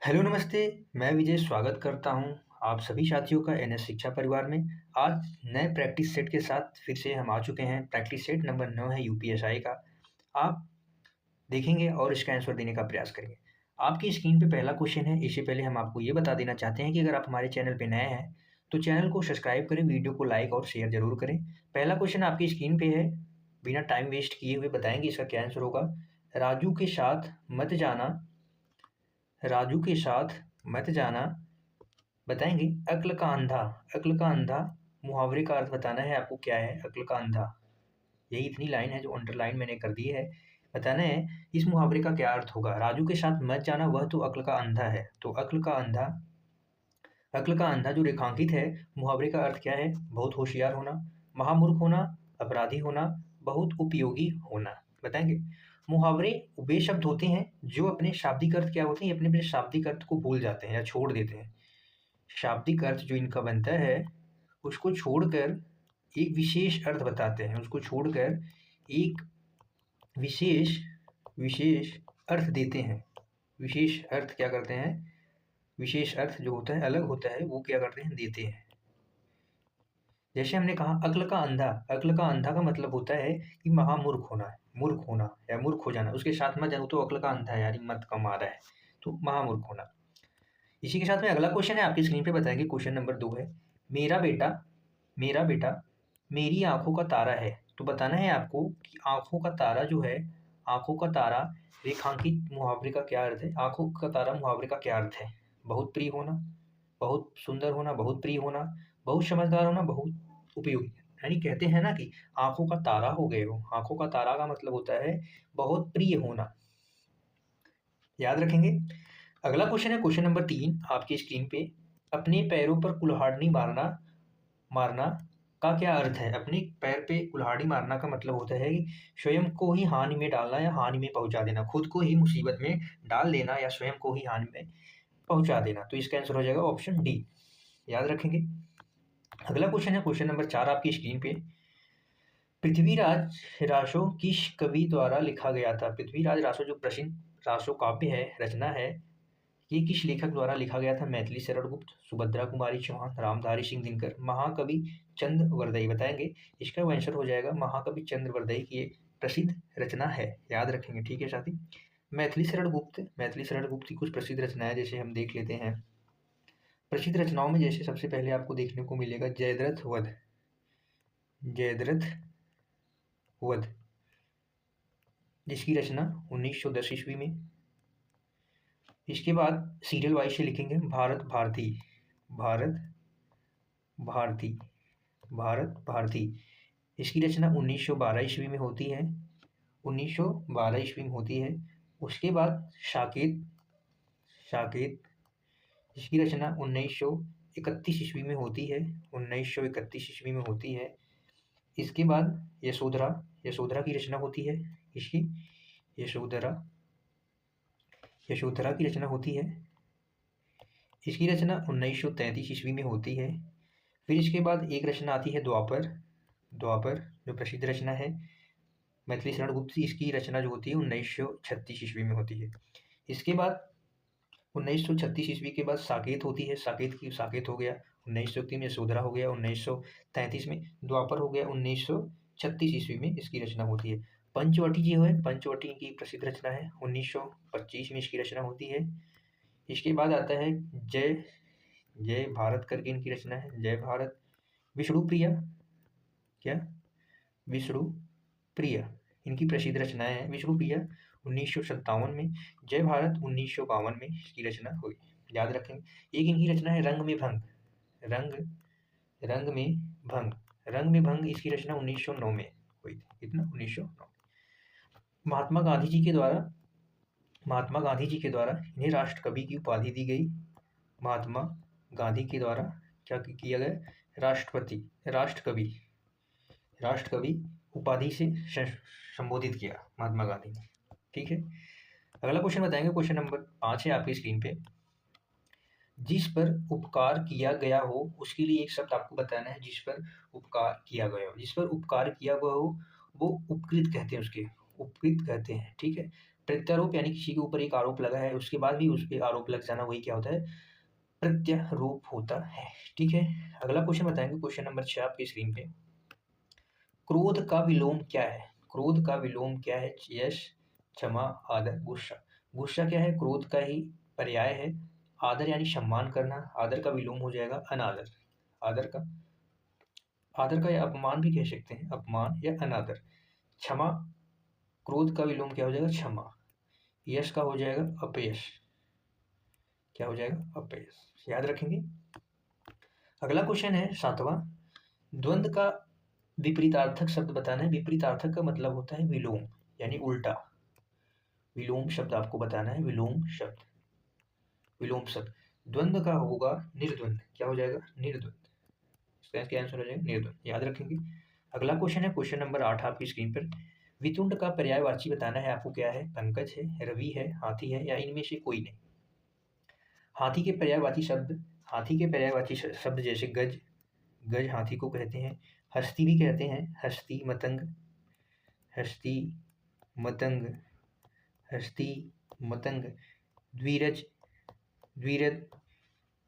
Hello नमस्ते, मैं विजय स्वागत करता हूँ आप सभी साथियों का एनएस शिक्षा परिवार में। आज नए प्रैक्टिस सेट के साथ फिर से हम आ चुके हैं। प्रैक्टिस सेट नंबर 9 है यूपीएसआई का। आप देखेंगे और इसका आंसर देने का प्रयास करेंगे। आपकी स्क्रीन पे पहला क्वेश्चन है। इससे पहले हम आपको ये बता देना चाहते हैं कि अगर आप हमारे चैनल पे नए हैं तो चैनल को सब्सक्राइब करें, वीडियो को लाइक और शेयर ज़रूर करें। पहला क्वेश्चन आपकी स्क्रीन पे है, बिना टाइम वेस्ट किए हुए बताएंगे इसका क्या आंसर होगा। राजू के साथ मत जाना, राजू के साथ मत जाना, बताएंगे अक्ल का अंधा। अक्ल का अंधा मुहावरे का अर्थ बताना है आपको क्या है अक्ल का अंधा। यही इतनी लाइन है जो अंडरलाइन मैंने कर दी है। बताना है इस मुहावरे का क्या अर्थ होगा। राजू के साथ मत जाना, वह तो अक्ल का अंधा है। तो अक्ल का अंधा, अक्ल का अंधा जो रेखांकित है, मुहावरे का अर्थ क्या है। बहुत होशियार होना, महामूर्ख होना, अपराधी होना, बहुत उपयोगी होना। बताएंगे मुहावरे वे शब्द होते हैं जो अपने शाब्दिक अर्थ क्या होते हैं, अपने अपने शाब्दिक अर्थ को भूल जाते हैं या छोड़ देते हैं। शाब्दिक अर्थ जो इनका बनता है उसको छोड़कर एक विशेष अर्थ बताते हैं, उसको छोड़कर एक विशेष विशेष अर्थ देते हैं। विशेष अर्थ क्या करते हैं, विशेष अर्थ जो होता है अलग होता है वो क्या करते हैं, देते हैं। जैसे हमने कहा अक्ल का अंधा, अक्ल का अंधा का मतलब होता है कि महामूर्ख होना, मूर्ख होना या मूर्ख हो जाना। उसके साथ मत जानो तो अक्ल का अंधा है यानी मत कमा रहा है, तो महामूर्ख होना। इसी के साथ में अगला क्वेश्चन है आपकी स्क्रीन पे बताएंगे। क्वेश्चन नंबर 2 है, मेरा बेटा, मेरा बेटा मेरी आंखों का तारा है। तो बताना है आपको कि आंखों का तारा जो है, आंखों का तारा रेखांकित मुहावरे का क्या अर्थ है। आंखों का तारा मुहावरे का क्या अर्थ है। बहुत प्रिय होना, बहुत सुंदर होना, बहुत प्रिय होना, बहुत समझदार होना, बहुत उपयोगी। यानी कहते हैं ना कि आंखों का तारा हो गए हो। आंखों का तारा का मतलब होता है बहुत प्रिय होना, याद रखेंगे। अगला क्वेश्चन है क्वेश्चन नंबर 3 आपकी स्क्रीन पे, अपने पैरों पर कुल्हाड़ी मारना, मारना का क्या अर्थ है। अपने पैर पे कुल्हाड़ी मारना का मतलब होता है कि स्वयं को ही हानि में डालना या हानि में पहुंचा देना, खुद को ही मुसीबत में डाल देना या स्वयं को ही हानि में पहुंचा देना। तो इसका आंसर हो जाएगा ऑप्शन डी, याद रखेंगे। अगला क्वेश्चन है क्वेश्चन नंबर 4 आपकी स्क्रीन पे, पृथ्वीराज रासो किस कवि द्वारा लिखा गया था। पृथ्वीराज रासो जो प्रसिद्ध रासो काव्य है, रचना है, ये किस लेखक द्वारा लिखा गया था। मैथिली शरण गुप्त, सुभद्रा कुमारी चौहान, रामधारी सिंह दिनकर, महाकवि चंद्रवरदई। बताएंगे इसका आंसर हो जाएगा महाकवि चंद्रवरदई की एक प्रसिद्ध रचना है, याद रखेंगे। ठीक है साथी, मैथिली शरण गुप्त, मैथिली शरण गुप्त की कुछ प्रसिद्ध रचनाएं जैसे हम देख लेते हैं। प्रसिद्ध रचनाओं में जैसे सबसे पहले आपको देखने को मिलेगा जयद्रथ वध, जयद्रथ वध, जिसकी रचना 1910 ईस्वी में। इसके बाद सीरियल वाइज से लिखेंगे, भारत भारती, भारत भारती, भारत भारती, इसकी रचना 1912 ईस्वी में होती है, 1912 ईस्वी में होती है। उसके बाद साकेत, साकेत, इसकी रचना 1931 ईस्वी में होती है, 1931 ईस्वी में होती है। इसके बाद यशोधरा, यशोधरा की रचना होती है, इसकी यशोधरा, यशोधरा की रचना होती है। इसकी रचना 1933 ईस्वी में होती है। फिर इसके बाद एक रचना आती है द्वापर, द्वापर जो प्रसिद्ध रचना है मैथिली शरण गुप्त की, इसकी रचना जो होती है 1936 ईस्वी में होती है। इसके बाद 1936 ईस्वी के बाद साकेत होती है, साकेत की साकेत हो गया 1903 में, यशोधरा हो गया 1933 में, द्वापर हो गया 1936 ईस्वी में इसकी रचना होती है। पंचवटी जो है, पंचवटी की प्रसिद्ध रचना है 1925 में इसकी रचना होती है। इसके बाद आता है जय, जय भारत करके इनकी रचना है, जय भारत। विष्णु प्रिया, क्या, विष्णु प्रिया, इनकी प्रसिद्ध रचनाएं हैं। विष्णु प्रिया 1957 में, जय भारत 1952 में इसकी रचना हुई, याद रखेंगे। एक इनकी रचना है रंग में भंग, रंग, रंग में भंग, रंग में भंग, इसकी रचना 1909 में हुई थी, कितना 1909। महात्मा गांधी जी के द्वारा, महात्मा गांधी जी के द्वारा इन्हें राष्ट्र कवि की उपाधि दी गई। महात्मा गांधी के द्वारा क्या किया गया, राष्ट्रपति, राष्ट्र कवि, राष्ट्र कवि उपाधि से संबोधित किया महात्मा गांधी ने। ठीक है, अगला क्वेश्चन बताएंगे क्वेश्चन नंबर 5 है आपकी स्क्रीन पे, जिस पर उपकार किया गया हो उसके लिए एक शब्द आपको बताना है। जिस पर उपकार किया गया हो, जिस पर उपकार किया गया हो वो उपकृत कहते हैं, उसके उपकृत कहते हैं। ठीक है, प्रत्यारोप यानी किसी के ऊपर एक आरोप लगा है उसके बाद भी उस पर आरोप लग जाना, वही क्या होता है, प्रत्यारोप होता है। ठीक है, अगला क्वेश्चन बताएंगे, क्वेश्चन नंबर 6 आपकी स्क्रीन पे। क्रोध का विलोम क्या है? क्रोध का विलोम क्या है? यश, क्षमा, आदर, गुस्सा। गुस्सा क्या है? क्रोध का ही पर्याय है। आदर यानी सम्मान करना, आदर का विलोम हो जाएगा अनादर। आदर का या अपमान भी कह सकते हैं, अपमान या अनादर। क्षमा, क्रोध का विलोम क्या हो जाएगा? क्षमा। यश का हो जाएगा अपयश, क्या हो जाएगा? अपयश। याद रखेंगे। अगला क्वेश्चन है 7वां, द्वंद्व का विपरीतार्थक शब्द बताना है। विपरीतार्थक का मतलब होता है विलोम यानी उल्टा। विलोम शब्द आपको बताना है, विलोम शब्द, विलोम शब्द। द्वंद्व का होगा निर्द्वंद, क्या हो जाएगा? निर्द्वंद। इसका क्या आंसर हो जाएगा? निर्द्वंद। याद रखेंगे। अगला क्वेश्चन है क्वेश्चन नंबर 8 आपकी स्क्रीन पर। वितुंड का पर्यायवाची बताना है आपको। क्या है? पंकज है, रवि है, हाथी है, या इनमें से कोई नहीं। हाथी के पर्यायवाची शब्द, हाथी के पर्यायवाची शब्द जैसे गज, गज हाथी को कहते हैं। हस्ती भी कहते हैं, हस्ती, मतंग, हस्ती, मतंग, हस्ती, मतंग, द्विरज, द्विरद,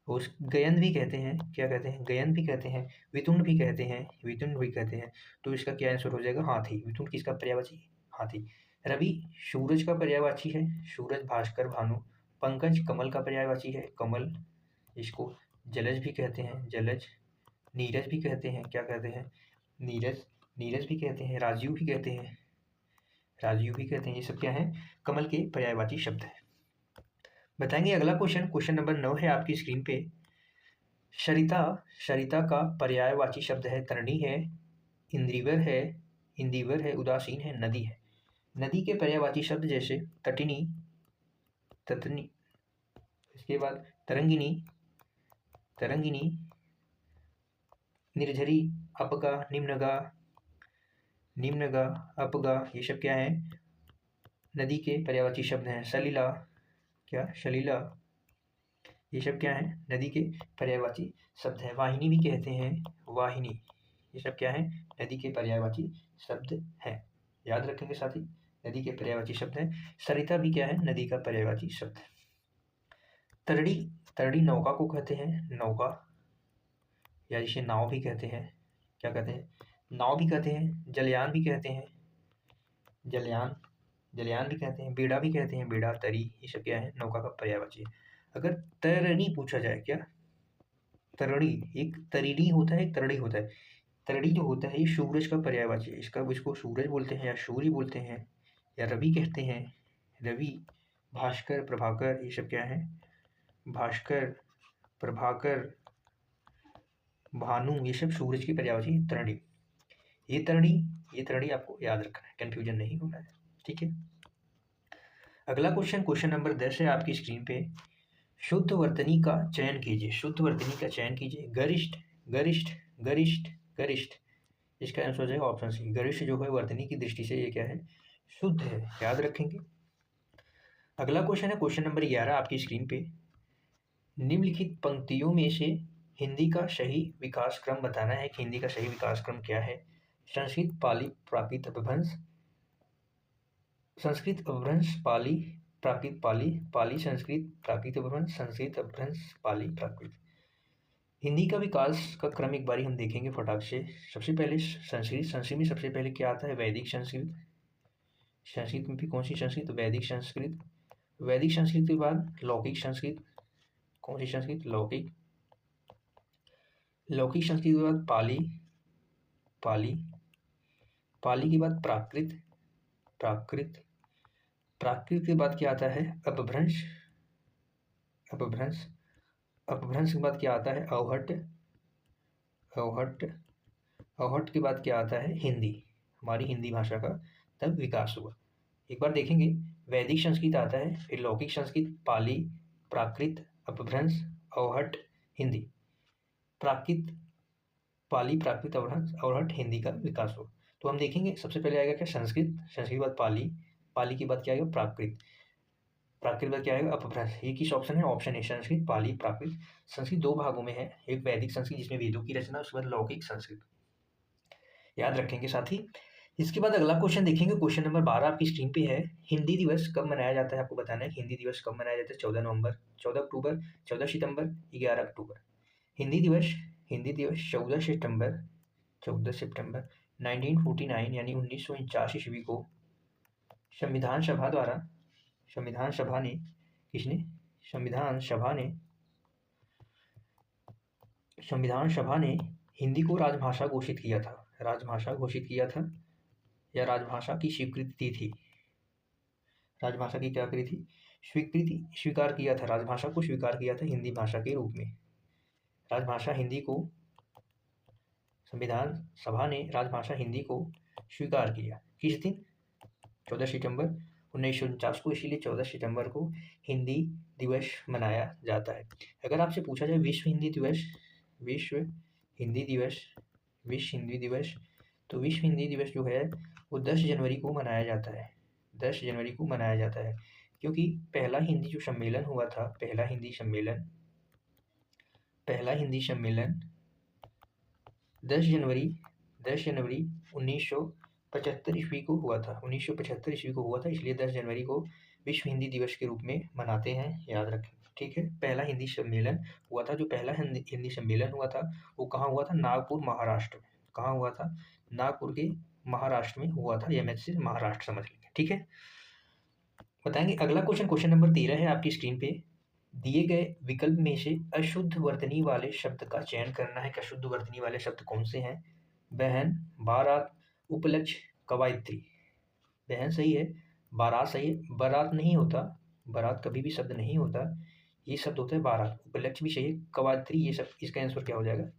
उस गयन भी कहते हैं। क्या कहते हैं? गयन भी कहते हैं, वितुंड भी कहते हैं, वितुंड भी कहते हैं। तो इसका क्या आंसर हो जाएगा? हाथी। वितुंड किसका पर्यायवाची? हाथी। रवि सूरज का पर्यायवाची है, सूरज, भास्कर, भानु। पंकज कमल का पर्यायवाची है, कमल, इसको जलज भी कहते हैं, जलज। नीरज भी कहते हैं, क्या कहते हैं? नीरज, नीरज भी कहते हैं, राजीव भी कहते हैं, राजीव भी कहते हैं। ये सब क्या है? कमल के पर्यायवाची शब्द है। बताएंगे अगला क्वेश्चन, क्वेश्चन नंबर 9 है आपकी स्क्रीन पे। सरिता, सरिता का पर्यायवाची शब्द है तरणी है, इंद्रिवर है, इंदिवर है, उदासीन है, नदी है। नदी के पर्यायवाची शब्द जैसे तटिनी, ततनी, इसके बाद तरंगिनी, तरंगिनी, निर्झरी, अपगा, निम्नगा, निम्नगा, अपगा। ये सब क्या है? नदी के पर्यायवाची शब्द हैं। सलीला, क्या? सलीला। ये सब क्या है? नदी के पर्यायवाची शब्द हैं। वाहिनी भी कहते हैं, वाहिनी। ये सब क्या है? नदी के पर्यायवाची शब्द हैं। याद रखेंगे साथी, नदी के पर्यायवाची शब्द हैं। सरिता भी क्या है? नदी का पर्यायवाची शब्द है। तरड़ी, तरड़ी नौका को कहते हैं, नौका, या जिसे नाव भी कहते हैं। क्या कहते हैं? नाव भी कहते हैं, जलयान भी कहते हैं, जलयान, जलयान भी कहते हैं, बेड़ा भी कहते हैं, बेड़ा, तरी। ये सब क्या है? नौका का पर्यायवाची है। अगर तरणी पूछा जाए, क्या? तरणी, एक तरीणी होता है, एक तरणी होता है। तरणी जो होता है ये सूरज का पर्यायवाची है। इसको सूरज बोलते हैं, या सूर्य बोलते हैं, या रवि कहते हैं, रवि। भास्कर, प्रभाकर, ये सब क्या है? भास्कर, प्रभाकर, भानु, ये सब सूरज की पर्यायवाची तरणी। ये तरणी, ये तरणी आपको याद रखना है, कंफ्यूजन नहीं होना है। ठीक है, अगला क्वेश्चन, क्वेश्चन नंबर 10 है आपकी स्क्रीन पे। शुद्ध वर्तनी का चयन कीजिए, शुद्ध वर्तनी का चयन कीजिए। गरिष्ठ, गरिष्ठ, गरिष्ठ, गरिष्ठ। इसका आंसर हो जाएगा ऑप्शन सी। गरिष्ठ जो है वर्तनी की दृष्टि से ये क्या है? शुद्ध है। याद रखेंगे। अगला क्वेश्चन है क्वेश्चन नंबर 11 आपकी स्क्रीन पे। निम्नलिखित पंक्तियों में से हिंदी का सही विकास क्रम बताना है कि हिंदी का सही विकास क्रम क्या है। संस्कृत, पाली, प्राकृत, अपभ्रंश, संस्कृत, अपभ्रंश, पाली, प्राकृत, पाली, पाली, संस्कृत, प्राकृत, अपभ्रंश, संस्कृत, अपभ्रंश, पाली, प्राकृत। हिंदी का विकास का क्रम एक बारी हम देखेंगे फटाक से। सबसे पहले संस्कृत, संस्कृत में सबसे पहले क्या आता है? वैदिक संस्कृत। संस्कृत में भी कौन सी संस्कृत? वैदिक संस्कृत। वैदिक संस्कृत के बाद लौकिक संस्कृत। कौन सी संस्कृत? लौकिक। लौकिक संस्कृत के बाद पाली, पाली, पाली के बाद प्राकृत, प्राकृत, प्राकृत के बाद क्या आता है? अपभ्रंश, अपभ्रंश, अपभ्रंश के बाद क्या आता है? अवहट, अवहट, अवहट के बाद क्या आता है? हिंदी। हमारी हिंदी भाषा का तब विकास हुआ। एक बार देखेंगे, वैदिक संस्कृत आता है, फिर लौकिक संस्कृत, पाली, प्राकृत, अपभ्रंश, अवहट, हिंदी। प्राकृत, पाली, प्राकृत, अवहट, हिंदी का विकास हुआ। तो हम देखेंगे सबसे पहले आएगा क्या? संस्कृत, संस्कृत के बाद पाली, पाली के बाद क्या आएगा? प्राकृत, प्राकृत बाद क्या आएगा? अपभ्रंश। ये किस ऑप्शन है? ऑप्शन ए, संस्कृत, पाली, प्राकृत। संस्कृत दो भागों में है, एक वैदिक संस्कृत जिसमें वेदों की रचना, उसके बाद लौकिक संस्कृत। याद रखेंगे साथी। इसके बाद अगला क्वेश्चन देखेंगे, क्वेश्चन नंबर 12 आपकी स्क्रीन पे है। हिंदी दिवस कब मनाया जाता है, आपको बताना है हिंदी दिवस कब मनाया जाता है। 14 नवंबर, 14 अक्टूबर, 14 सितंबर, 11 अक्टूबर। हिंदी दिवस 14 सितंबर, 14 सितंबर 1949 यानी 1949 ईस्वी को संविधान सभा द्वारा, संविधान सभा ने किसने, संविधान सभा ने हिंदी को राजभाषा घोषित किया था। राजभाषा घोषित किया था या राजभाषा की स्वीकृति दी थी। राजभाषा की क्या करी थी, स्वीकृति, स्वीकार किया था, राजभाषा को स्वीकार किया था हिंदी भाषा के रूप में। राजभाषा हिंदी को, संविधान सभा ने राजभाषा हिंदी को स्वीकार किया। किस दिन, 14 सितंबर 1949 को, इसीलिए 14 सितंबर को हिंदी दिवस मनाया जाता है। अगर आपसे पूछा जाए विश्व हिंदी दिवस, विश्व हिंदी दिवस, विश्व हिंदी दिवस, तो विश्व हिंदी दिवस जो है वो 10 जनवरी को मनाया जाता है। 10 जनवरी को मनाया जाता है क्योंकि पहला हिंदी जो सम्मेलन हुआ था, पहला हिंदी सम्मेलन 10 जनवरी 1975 ईस्वी को हुआ था। 1975 ईस्वी को हुआ था, इसलिए 10 जनवरी को विश्व हिंदी दिवस के रूप में मनाते हैं, याद रखें। ठीक है, पहला हिंदी सम्मेलन हुआ था, जो पहला हिंदी सम्मेलन हुआ था वो कहाँ हुआ था, नागपुर महाराष्ट्र में। कहाँ हुआ था, नागपुर के महाराष्ट्र में हुआ था। एमएच से महाराष्ट्र समझ लीजिए। ठीक है, बताएंगे अगला क्वेश्चन, क्वेश्चन नंबर 13 है आपकी स्क्रीन पे। दिए गए विकल्प में से अशुद्ध वर्तनी वाले शब्द का चयन करना है कि अशुद्ध वर्तनी वाले शब्द कौन से हैं। बहन, बारात, उपलक्ष्य, कवायत्री। बहन सही है, बारात सही है, बारात नहीं होता, बारात कभी भी शब्द नहीं होता, ये शब्द होता है बारात। उपलक्ष्य भी सही है, कवायत्री ये सब, इसका आंसर क्या हो जाएगा,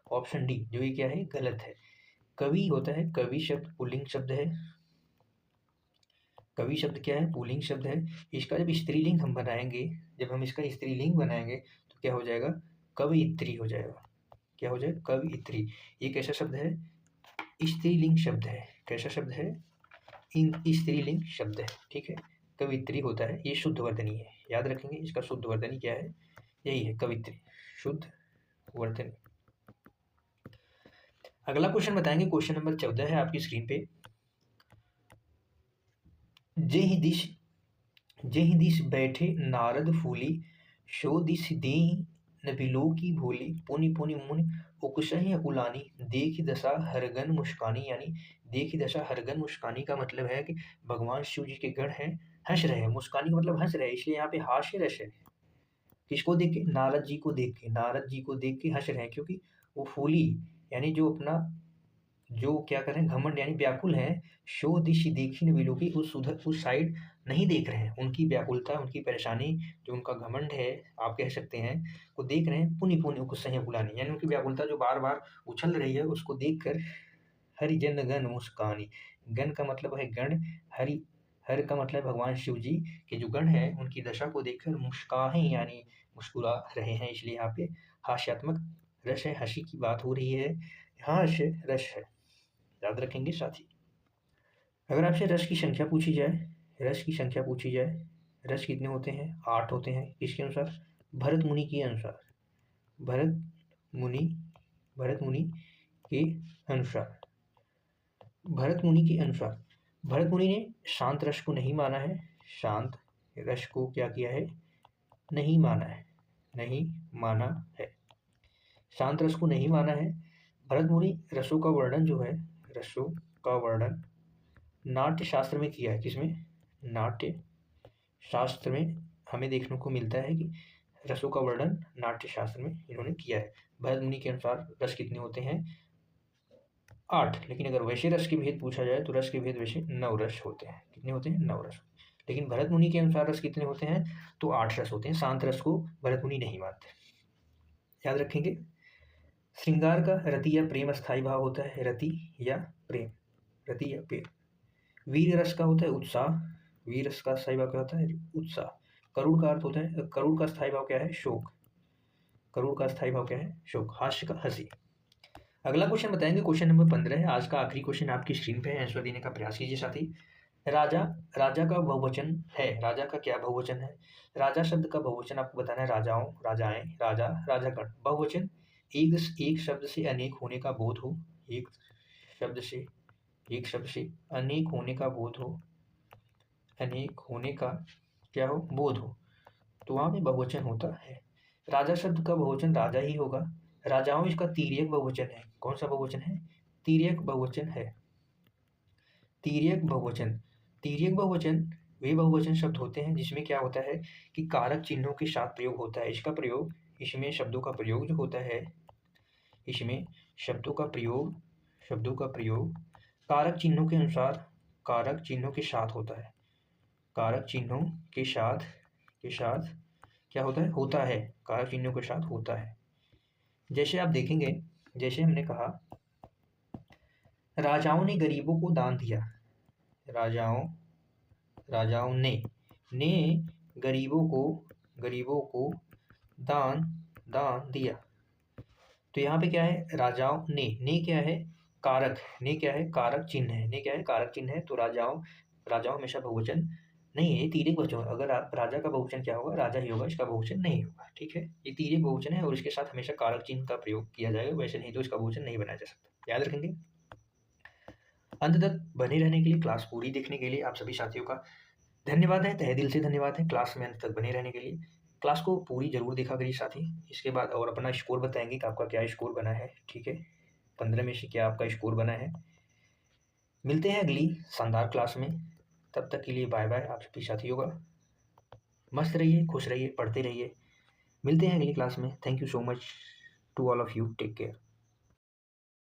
ऑप्शन डी, जो ये क्या है, गलत है। कवि होता है, कवि शब्द पुल्लिंग शब्द है, कवि शब्द क्या है, पुल्लिंग शब्द है। इसका जब स्त्रीलिंग हम बनाएंगे, जब हम इसका स्त्रीलिंग बनाएंगे तो क्या हो जाएगा, कवयित्री हो जाएगा। क्या हो जाएगा, कवयित्री। ये कैसा शब्द है, स्त्रीलिंग शब्द है। कैसा शब्द है, स्त्रीलिंग शब्द है। ठीक है, कवित्री होता है, ये शुद्ध वर्तनी है, याद रखेंगे। इसका शुद्ध वर्तनी क्या है, यही है, कवित्री, शुद्ध वर्तनी। अगला क्वेश्चन बताएंगे, क्वेश्चन नंबर 14 है आपकी स्क्रीन पे। जेहि दिश बैठे नारद फूली, सो दिश देहि न बिलो की भूली, पुनि पुनि मुनि उकसहि उलानी, देखि दशा हरगन मुस्कानी। यानी देखि दशा हरगन मुस्कानी का मतलब है कि भगवान शिव जी के गण हैं, हंस रहे हैं। मुस्कानी का मतलब हंस रहे हैं, इसलिए यहाँ पे हास्य रस है। किसको देख के, नारद जी को देख के, नारद जी को देख के हंस रहे हैं, क्योंकि वो फूली यानी जो अपना, जो क्या कर रहे हैं, घमंड यानी व्याकुल है। शो दिश देखी न बिलो की, उस साइड नहीं देख रहे हैं, उनकी व्याकुलता, उनकी परेशानी, जो उनका घमंड है आप कह सकते हैं, वो देख रहे हैं। पुनि पुनि उनको सही बुलानी, यानी उनकी व्याकुलता जो बार बार उछल रही है, उसको देखकर हरिजन गण मुस्कानी। गण का मतलब है गण, हरि, हर का मतलब भगवान शिव जी के जो गण हैं उनकी दशा को देखकर मुस्काहें यानी मुस्कुरा रहे हैं, इसलिए यहाँ पे हास्यात्मक रस है, हंसी की बात हो रही है, हास्य रस है, याद रखेंगे साथी। अगर आपसे रस की संख्या पूछी जाए, रस की संख्या पूछी जाए, रस कितने होते हैं, 8 होते हैं। किसके अनुसार, भरत मुनि के अनुसार, भरत मुनि, भरत मुनि के अनुसार, भरत मुनि के अनुसार। भरत मुनि ने शांत रस को नहीं माना है, शांत रस को क्या किया है, नहीं माना है, नहीं माना है, शांत रस को नहीं माना है। भरत मुनि रसों का वर्णन जो है, रसों का वर्णन नाट्य शास्त्र में किया है। किसमें, नाट्य शास्त्र में हमें देखने को मिलता है कि रसों का वर्णन नाट्य शास्त्र में इन्होंने किया है। भरत मुनि के अनुसार रस कितने होते हैं, 8। लेकिन अगर वैसे रस के भेद पूछा जाए तो रस के भेद वैसे 9 रस होते हैं। कितने होते हैं, 9 रस। लेकिन भरत मुनि के अनुसार रस कितने होते हैं, तो 8 रस होते हैं। शांत रस को भरत मुनि नहीं मानते, याद रखेंगे। श्रृंगार का रति या प्रेम स्थायी भाव होता है, रति या प्रेम, रति या प्रेम। वीर रस का होता है उत्साह, वीर रस का स्थायी भाव क्या होता है, उत्साह। करुण का अर्थ होता है, करुण का स्थायी भाव क्या है, शोक, करुण का स्थायी भाव क्या है, शोक। हास्य का हंसी। अगला क्वेश्चन बताएंगे, क्वेश्चन नंबर 15 है आज का आखिरी क्वेश्चन आपकी स्क्रीन पे है, आंसर देने का प्रयास कीजिए साथी। राजा, राजा का बहुवचन है, राजा का क्या बहुवचन है, राजा शब्द का बहुवचन आपको बताना है, राजाओं, राजाएं, राजा, राजागण। बहुवचन एक शब्द से अनेक होने का बोध हो, एक शब्द से एक शब्द से अनेक होने का बोध हो, अनेक होने का क्या हो, बोध हो, तो वहाँ पे बहुवचन होता है। राजा शब्द का बहुवचन राजा ही होगा। राजाओं इसका तिर्यक बहुवचन है। कौन सा बहुवचन है? तिर्यक बहुवचन है। तिर्यक बहुवचन। तिर्यक बहुवचन वे बहुवचन शब्द होते हैं जिसमें क्या होता है कि कारक चिन्हों के साथ प्रयोग होता है। इसका प्रयोग, इसमें शब्दों का प्रयोग जो होता है, इसमें शब्दों का प्रयोग कारक चिन्हों के अनुसार, कारक चिन्हों के साथ होता है। कारक चिन्हों के साथ क्या होता है कारक चिन्हों के साथ होता है। जैसे आप देखेंगे, जैसे हमने कहा राजाओं ने गरीबों को दान दिया। राजाओं ने गरीबों को दान दिया। तो यहाँ पे क्या है? राजाओं ने क्या है? कारक। ने क्या है? कारक चिन्ह है। ने क्या है? कारक चिन्ह है। तो राजाओं हमेशा बहुवचन नहीं है, तिर्यक बहुवचन। अगर आप राजा का बहुवचन क्या होगा? राजा ही होगा, इसका बहुवचन नहीं होगा। ठीक है, ये तिर्यक बहुवचन है और इसके साथ हमेशा कारक चिन्ह का प्रयोग किया जाएगा, वैसे नहीं तो इसका बहुवचन नहीं बनाया जा सकता। याद रखेंगे। अंत तक बने रहने के लिए, क्लास पूरी देखने के लिए आप सभी साथियों का धन्यवाद है, तहे दिल से धन्यवाद है। क्लास में अंत तक बने रहने के लिए। क्लास को पूरी जरूर देखा करिए साथी। इसके बाद और अपना स्कोर बताएंगे कि आपका क्या स्कोर बना है। ठीक है, 15 में से क्या आपका स्कोर बना है। मिलते हैं अगली शानदार क्लास में। तब तक के लिए बाय बाय आप सभी साथियों का। मस्त रहिए, खुश रहिए, पढ़ते रहिए। मिलते हैं अगली क्लास में। Thank you so much to all of you. Take care.